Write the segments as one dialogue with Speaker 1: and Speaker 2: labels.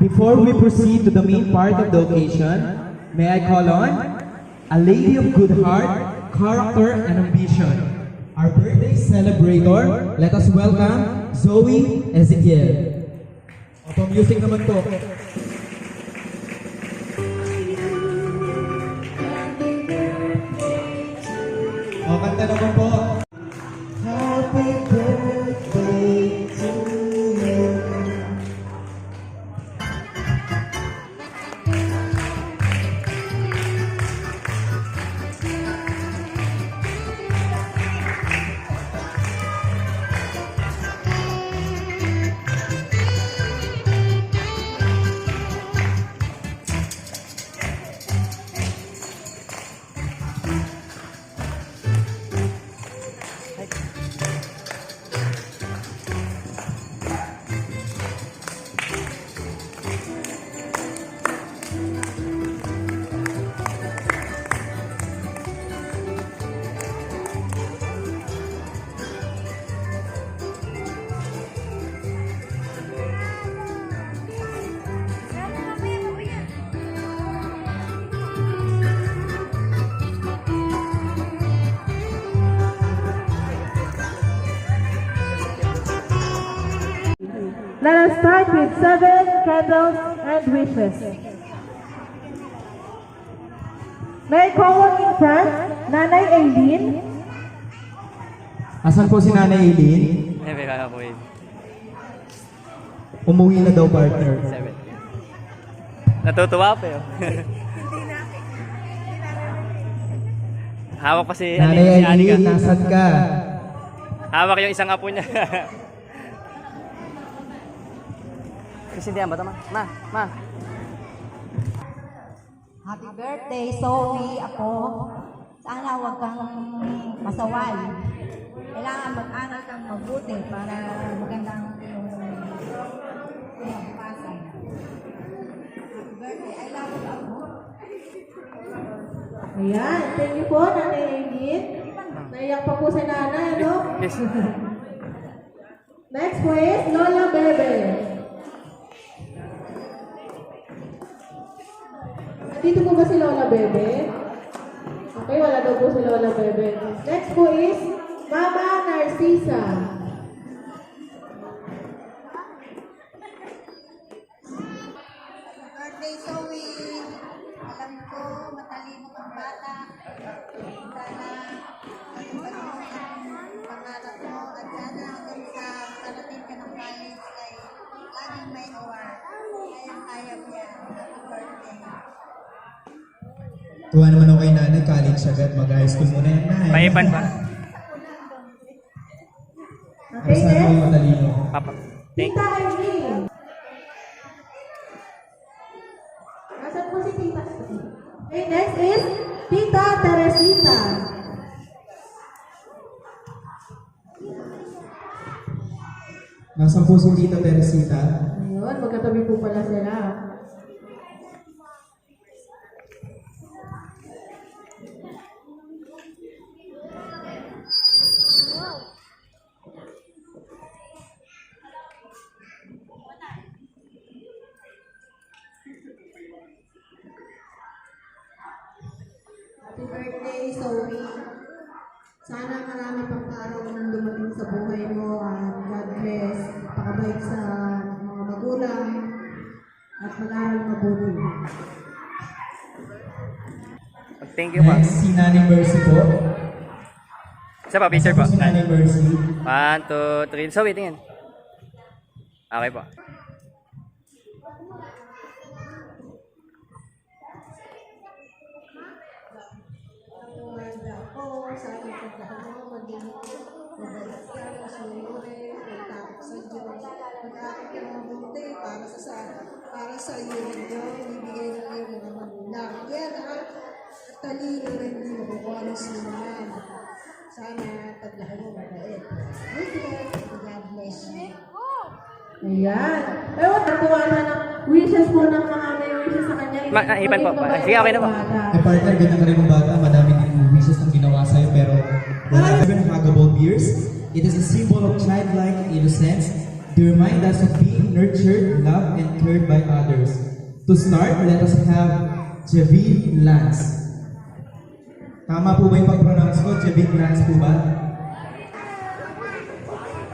Speaker 1: Before we proceed to the main part of the occasion, may I call on a lady of good heart, character, and ambition. Our birthday celebrator, let us welcome Zoe Ezekiel. Auto music naman po. O, kanta naman po. Happy birthday to you.
Speaker 2: Let us start with 7 candles and wishes. May I call on in front, Nanay Aileen.
Speaker 1: Asan po si Nanay Eileen?
Speaker 3: May kaya po yun.
Speaker 1: Umuwi na daw, partner.
Speaker 3: 7. Natutuwa pa yun. Hawak pa si
Speaker 1: Nanay
Speaker 3: si Anika.
Speaker 1: Eileen, nasan ka?
Speaker 3: Hawak yung isang apo niya. Kasindihan ba ito, ma? Ma.
Speaker 4: Happy birthday, Zoe, ako. Sana huwag kang masaway. Kailangan mag-aral kang mabuti para magandang yung pasay. Happy birthday. I love you, ako.
Speaker 2: Ayan, thank you po, Nanay Aileen. Naiyak pa po si Nanay, ano?
Speaker 3: Yes.
Speaker 2: Next po is Lola Bebe. Dito po ba si Lola Bebe? Okay, wala daw po si Lola Bebe. Next po is Mama Narcisa.
Speaker 4: Birthday, Zoe. Alam ko, matalino kang bata. Sana ang pangarap mo at sana hanggang sa parating ka ng college ay laging may award. Kaya mo yan. Happy birthday.
Speaker 1: Tuwa naman ako kay Nanay, college agad. Mag-high school muna yan, Nay.
Speaker 3: Paipan pa.
Speaker 1: Para sa akin matalino.
Speaker 3: Papa. Thank
Speaker 2: Tita Aileen. Nasaan po si Tita? Okay, next is Tita Teresita.
Speaker 1: Nasaan po si Tita Teresita?
Speaker 2: Ayun, magkatabi po pala sila.
Speaker 5: Happy birthday, Zoe. Sana marami pang araw nang dumating sa buhay mo at God bless. Pakabait sa mga magulang at mag-aral mabuti.
Speaker 3: Thank you po.
Speaker 1: Next, si Nanay Mercy po.
Speaker 3: Isa pa, picture po.
Speaker 1: Nasaan po si Nanay Mercy?
Speaker 3: 1, 2, 3. So, wait, tingin. Okay po.
Speaker 5: Tumanda ako sa aking pagkakano, maging mabalik ka, masunuri, magtakot sa Diyos. Mag-aakit ka ng mabuti para sa iyo ninyo, ibigay ng iyong mga magulang. Yan ang talino na hindi mabukuhalos naman. Sana paglahan mo mabait. Good night, God bless you.
Speaker 2: Ayan. Ewan, natuwa na ng wishes po ng mga may wishes sa kanya.
Speaker 3: Ipan po. Sige, okay na po.
Speaker 1: Eh, partner, ganda ka rin ng bata. Madami din wishes ang ginawa sa'yo, pero wala even huggable beers. It is a symbol of childlike innocence. They remind us of being nurtured, loved, and cared by others. To start, let us have Javid Lance. Tama po ba yung pag-pronounce ko? Javid Lance po ba?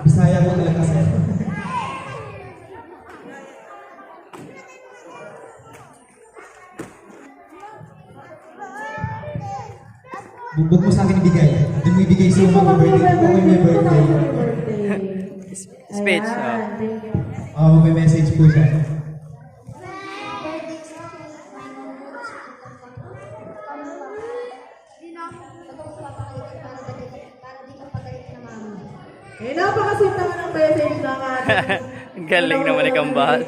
Speaker 1: Bisaya po talaga sir. Huwag mo sa akin ibigay. Hindi mo ibigay sa mga birthday. Ako yung may birthday.
Speaker 3: Speech.
Speaker 2: Ayan, thank you.
Speaker 1: May message po siya.
Speaker 2: Eh, napakasinta ka ng message ng ating...
Speaker 3: Ang galing naman ni Kambal.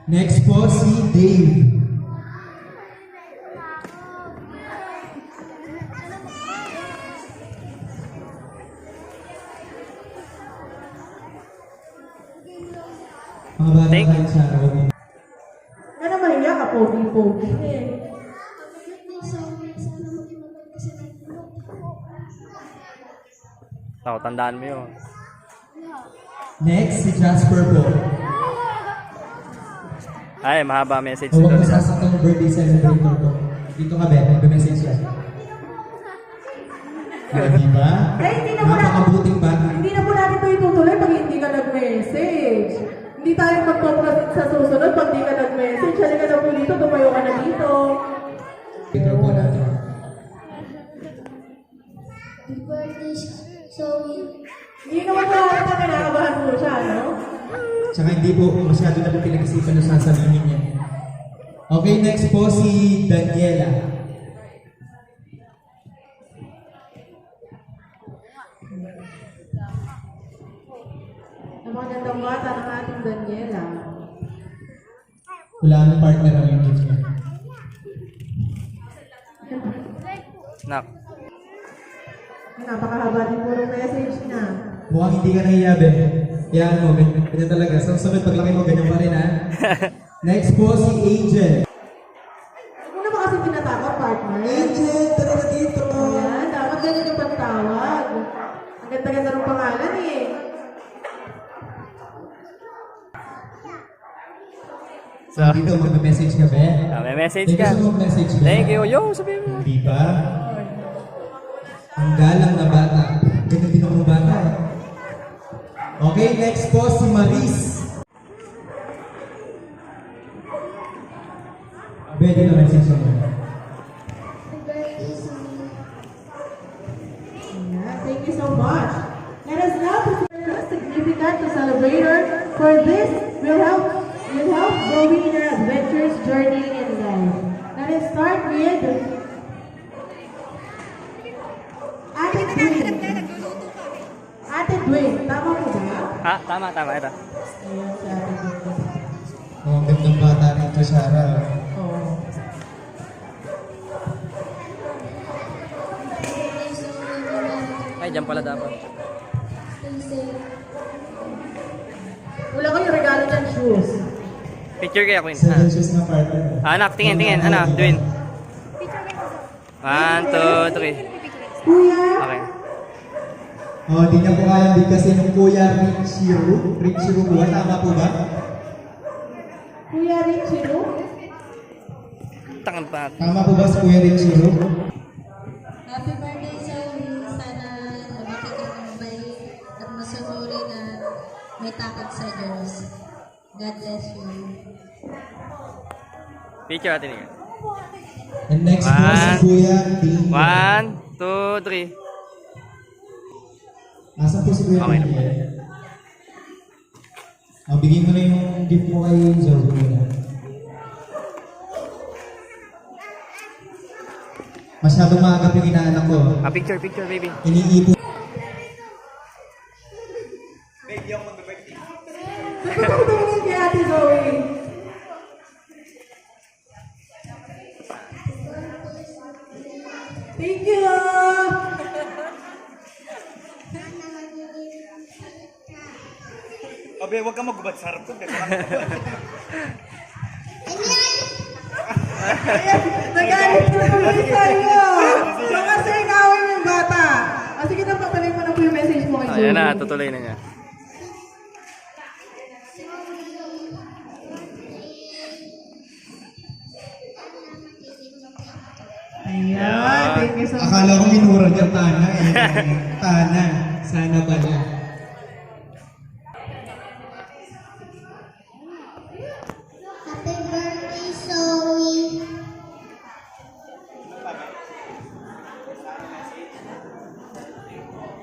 Speaker 1: Next po si Dave. Mga bata
Speaker 3: Thank you.
Speaker 1: kayo sa araw.
Speaker 2: Ano mahiya ka, pogi-pogi eh.
Speaker 3: Ako, tandaan mo yun.
Speaker 1: Next, si Jasper po.
Speaker 3: Ay, mahaba message
Speaker 1: Huwag
Speaker 3: doon.
Speaker 1: mo sasaktan yung birthday celebrator po. Dito ka, Ben. Nag-message siya. Di ba?
Speaker 2: Eh, hindi na po
Speaker 1: Napakabuting bata.
Speaker 2: Hindi na po natin ito itutuloy pag hindi ka nag-message. Hindi tayo magpaproceed sa susunod pag hindi ka nag-message. Halika na po dito, tumayo ka na dito.
Speaker 1: Ito po natin.
Speaker 2: Hindi naman po natin na kinakabahan po siya, no?
Speaker 1: Tsaka hindi po masyado na po pinag-isipan yung sasabihin niya. Okay, next po si Daniela.
Speaker 2: Ang magandang bata ng ating Daniela.
Speaker 1: Wala nang partner ang yung gift niya.
Speaker 3: Nak.
Speaker 2: Napakahaba din puro message na.
Speaker 1: Mukhang hindi ka nahiya, Ben. Kaya mo, ganyan talaga. Sa sunod, paglaki mo, ganyan pa rin, ha? Next po si Angel.
Speaker 2: Huwag mo na ba kasi tinatakot, partner?
Speaker 1: Angel, tara na dito.
Speaker 2: Ayan, dapat ganyan yung pagtawag. Ang ganda-ganda ng pangalan eh.
Speaker 3: So,
Speaker 1: Dito, mag-message ka, Ben.
Speaker 3: may message
Speaker 1: Hindi
Speaker 3: ka.
Speaker 1: gusto mo mag-message, Ben?
Speaker 3: Thank you. Yo, sabihin mo.
Speaker 1: Hindi ba? Ang galang na bata. Ganyan din ako ng bata, eh. Okay, next po si Maris. Ben, dito message mo.
Speaker 2: Yeah, thank you so much. Let us now prepare a significant to celebrate her. For this, will help growing her adventurous journey in life. Let us start with Ate Dwayne. Ate Dwayne, tama po ba?
Speaker 3: Ha? Tama. Ito.
Speaker 2: Ayan si Ate Dwayne.
Speaker 1: Oh, ang gandang bata rito, Sarah.
Speaker 2: Oo.
Speaker 3: Ay, dyan pala dapat.
Speaker 2: Wala ko yung regalo dyan, shoes.
Speaker 3: Picture kaya, Queen.
Speaker 1: Seven shoes na partner.
Speaker 3: Anak, tingin. Anak, Dwayne. 1, 2, 3.
Speaker 2: Kuya,
Speaker 3: Okay.
Speaker 1: Oh, di niya po kaya bigkasin ng Kuya Richiru. Richiru po, tama po ba?
Speaker 2: Kuya Richiru.
Speaker 3: Tangan pa.
Speaker 1: Tama po ba si Kuya Richiru?
Speaker 5: Happy birthday sa sana lumaki ka ng mabait at masusuri na may takot sa Diyos. God bless you.
Speaker 3: Picture natin yun.
Speaker 1: And next po si Kuya Ding.
Speaker 3: 1, 2, 3.
Speaker 1: Nasaan po si Kuya
Speaker 3: Okay
Speaker 1: Ding? Oh, bigyan mo na yung gift mo kay Zoe muna. Masyadong maagap yung inaanak ko.
Speaker 3: Picture, baby.
Speaker 1: Iniipon.
Speaker 2: Gusto ko tumingin kay Ate Zoe. Thank you!
Speaker 3: Abe, huwag kang magubad sa harap ko.
Speaker 2: Nagalit na kami sa'yo! So kasi ikawin mo yung bata. Sige na, papalay mo na po yung message mo kay Zoe.
Speaker 3: Ayan na, tutuloy na niya.
Speaker 2: Ayan, thank you so much.
Speaker 1: Akala ko minura niya Tana eh. Tana. Sana pala.
Speaker 6: Happy birthday, Zoe.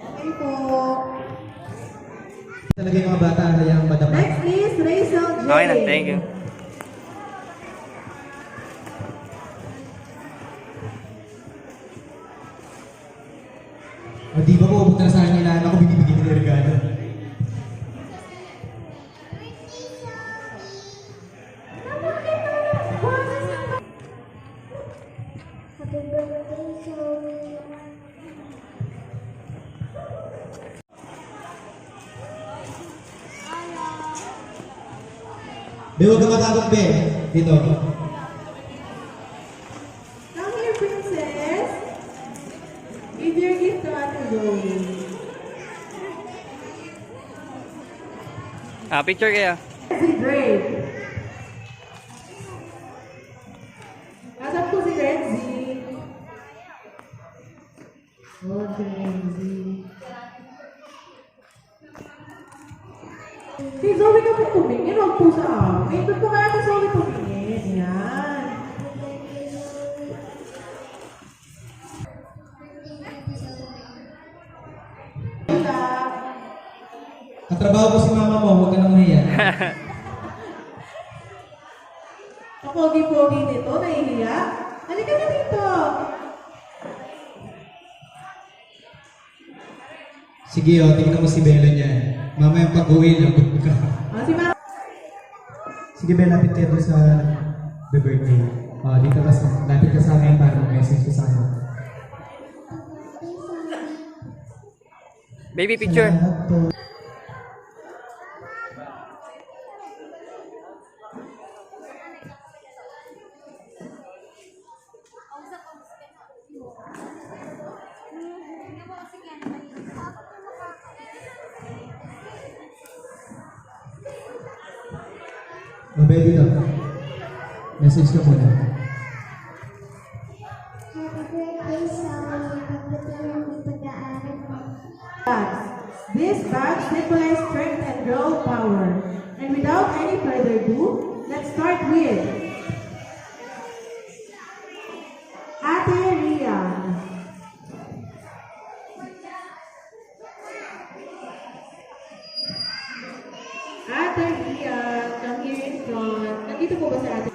Speaker 2: Okay po.
Speaker 1: Talaga yung mga bata hayang madama.
Speaker 2: Next is Rachel J.
Speaker 3: Okay na, thank you.
Speaker 1: O di ba po pupunta na sa akin nila ako binibigyan nila regalo.
Speaker 6: Happy birthday, Zoe.
Speaker 1: Be, huwag ka matakot, Be. Dito.
Speaker 2: Come here, princess. Give your gift to Ate Zoe.
Speaker 3: Picture kayo.
Speaker 2: Si Drake. Nasaan po si Renzi? Oh, si Renzi. Si Zoe ka po tumingin, huwag po sa amin. Doon po kaya si Zoe tumingin. Yan. Wala.
Speaker 1: Katrabaho ko si mama mo, huwag ka nang mahiya.
Speaker 2: Ang pogi-pogi nito, nahihiya. Halika na dito.
Speaker 1: Sige, o, tingnan mo si Bella niyan. Mamaya pag-uwi, lagot ka.
Speaker 2: Si Mara.
Speaker 1: Sige, Bella, lapit kayo doon sa the birthday. O, dito ka sa, lapit ka sa akin para mag-message ka sa akin.
Speaker 3: Baby picture.
Speaker 1: Salamat po. Mabay dito. Message ka muna.
Speaker 6: Happy birthday, Zoe. Pagpatuloy mo pag-aaral mo.
Speaker 2: Bags. This bag symbolize strength and girl power. And without any further ado, let's start with Ate Rian. Ate Rian, come here in front. Nandito po ba si Ate?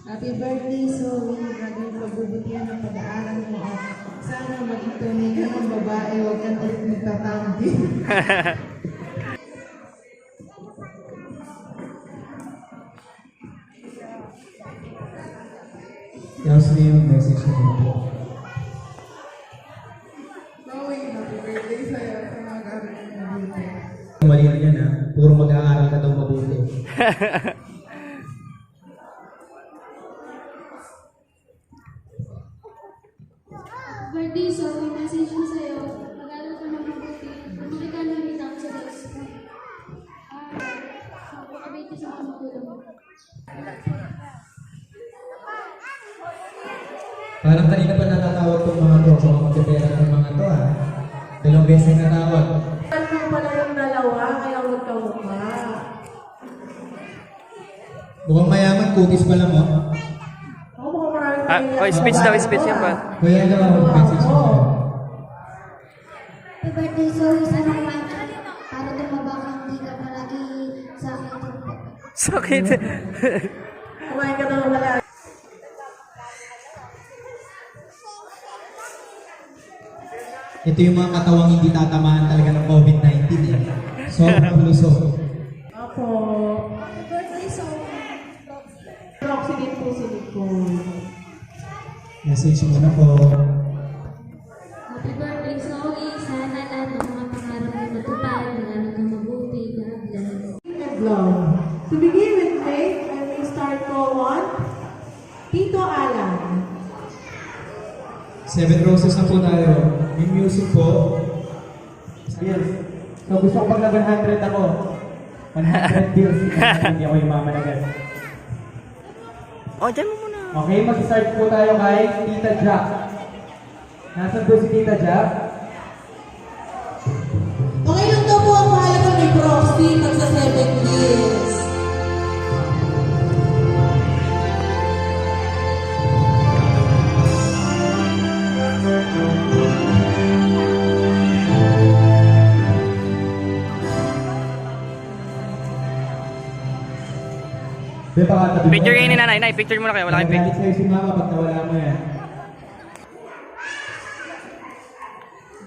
Speaker 5: Happy birthday, Zoe. Gagawin pagbubutihan ng pag-aaral mo at sana maging tunay ka ng babae, huwag kang ulit nagtatambi.
Speaker 1: Tapos na yung message na dito.
Speaker 5: Zoe, happy birthday sa'yo. Sa mga gagawin mo mabuti.
Speaker 1: Mali na yan ha. Puro mag-aaral ka daw mabuti.
Speaker 6: Birthday, Zoe. Message ko sa'yo. Mag-aaral ka na mabuti. Lumaki ka na rin ako sa Diyos ko. Makabait ka sa mga magulang mo.
Speaker 1: Parang kanina pa natatawag tong mga to. Kung magpipera ng mga to ha. Dalawang beses na natawag.
Speaker 2: Ano pala yung dalawa, kaya huwag ka mukha.
Speaker 1: Mukhang mayaman, kutis pa lang mo.
Speaker 2: Ako mukhang maraming
Speaker 3: Oh, speech daw, speech yan pa.
Speaker 1: Kaya lang ako message mo.
Speaker 6: Happy birthday, Zoe. Sana kumain ka para tumaba ka, hindi ka palagi sa akin.
Speaker 3: Sakit.
Speaker 2: Kumain ka na wala.
Speaker 1: Ito yung mga katawang hindi tatamaan talaga ng COVID-19 eh. Sobrang lusog.
Speaker 2: Ako.
Speaker 5: Happy birthday, Zoe.
Speaker 2: Roxy din po si Nicole.
Speaker 1: Message mo na po.
Speaker 6: Happy birthday, Zoe. Sana lahat ng mga pangarap mo matupad. Mag-aaral ka mabuti. God bless.
Speaker 2: And love. To begin with faith, I will start call on Tito Alan.
Speaker 1: 7 roses na po tayo. May music po. Bills. So gusto ko pag nag 100 ako. 100 bills. Hindi ako yung mamanagan.
Speaker 3: Oh, dyan mo muna.
Speaker 1: Okay, mag-start po tayo kay Tita Jack. Nasaan po si Tita Jack?
Speaker 2: Okay lang daw po ang mahalaga may proxy pag sa 7 years.
Speaker 1: Be, baka tabi mo.
Speaker 3: Picture kayo ni nanay. Nay, picture muna kayo. Wala kayong picture.
Speaker 1: Magalit sa'yo si mama pag nawala mo yan.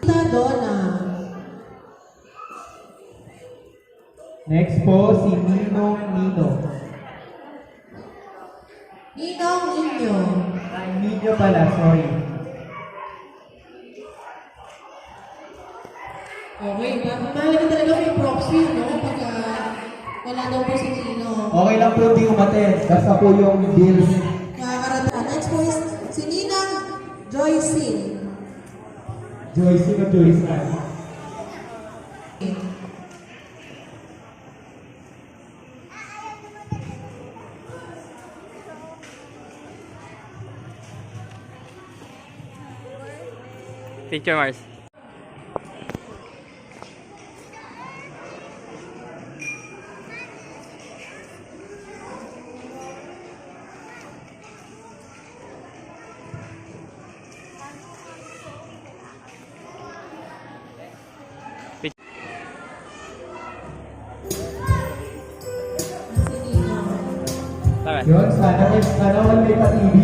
Speaker 2: Tita Donna.
Speaker 1: Next po, si Ninong Nino.
Speaker 2: Ninong Ninyo.
Speaker 1: Ay, Nino pala, sorry.
Speaker 2: Okay, mahalaga talaga may proxy, no? Pag wala daw po si Nino.
Speaker 1: Okay lang po di umaten. Basta po yung bills.
Speaker 2: Nakakarating. Next po is si Ninang Joyce.
Speaker 1: Joyce, sino Joyce Ann?
Speaker 3: Picture, Mars.
Speaker 2: Si Ninong.
Speaker 3: Tara.
Speaker 1: Yun, sana all may pa-TV.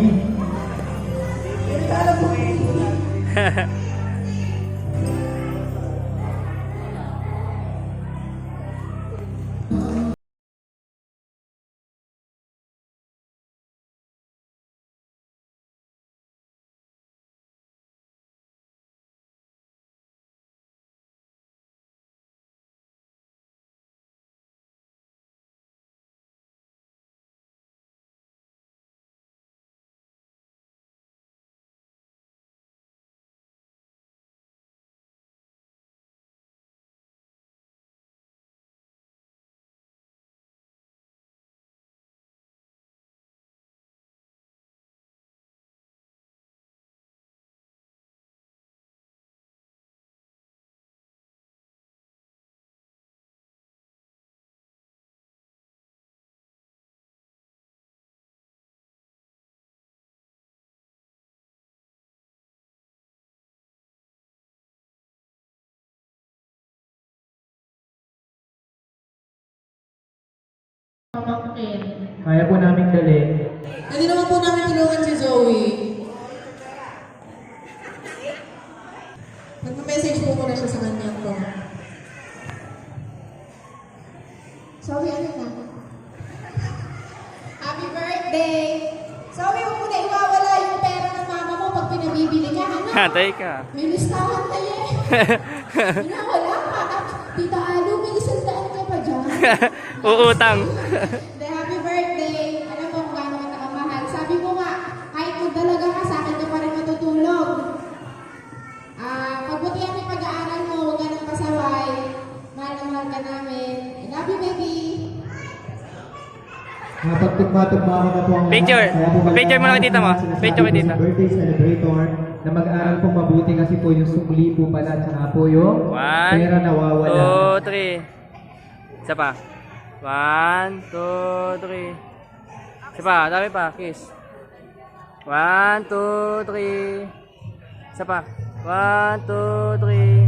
Speaker 2: Pamangkin.
Speaker 1: Kaya po namin dalhin.
Speaker 2: Pwede naman po namin tulungan si Zoe. Nagpa-message po muna siya sa kanya po. Zoe, ano na?
Speaker 7: Happy birthday! Sorry, huwag mo na iwawala yung pera ng mama mo pag pinabibili ka. Ano?
Speaker 3: Hatay ka.
Speaker 7: May listahan kayo eh. Wala pa. Tita Alu, may 100 ka pa dyan.
Speaker 3: Uutang.
Speaker 7: Hindi, happy birthday. Alam mo kung gaano kita kamahal. Sabi mo nga, kahit magdalaga ka, sa akin ka pa rin matutulog. Pagbutihan mo yung pag-aaral mo, huwag ka nang pasaway. Mahal na mahal ka namin. I love you, baby.
Speaker 1: Napagtugma-tugma ako na po ang
Speaker 3: Picture.
Speaker 1: lahat. Kaya po wala
Speaker 3: Picture mo lang, tita mo.
Speaker 1: sinasabi
Speaker 3: Picture
Speaker 1: ko
Speaker 3: kay tita.
Speaker 1: sa birthday celebrator na mag-aral pong mabuti kasi po yung sukli po pala at saka po yung pera
Speaker 3: 1,
Speaker 1: nawawala.
Speaker 3: 2, 3. Isa pa. 1, 2, 3. Isa pa. Dami pa. Kiss. 1, 2, 3. Isa pa. 1, 2, 3.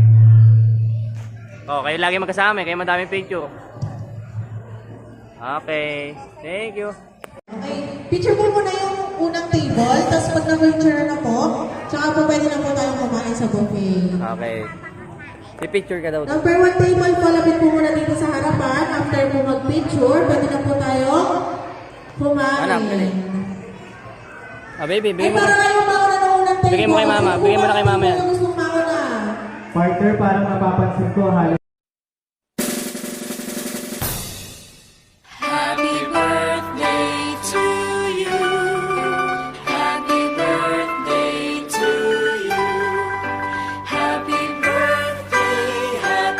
Speaker 3: Oh, kayo lagi magkasama. Kayo madaming picture. Okay. Thank you.
Speaker 2: Okay, picture po muna yung unang table, tapos pag na-picture na po, tsaka po pwede na po tayong kumain sa buffet.
Speaker 3: Okay. I-picture ka daw.
Speaker 2: Number 1 table po, lapit po muna dito sa harapan. After po mag-picture, pwede na po tayong kumain.
Speaker 3: Anak, dali. Baby,
Speaker 2: Ay,
Speaker 3: bigyan mo.
Speaker 2: para kayo mauna ng unang table.
Speaker 3: Bigyan mo kay mama, bigyan mo na kay mama yan.
Speaker 2: Sino gustong mauna?
Speaker 1: Partner, parang napapansin ko halos
Speaker 8: Happy birthday to you. Happy birthday to you. Happy birthday, happy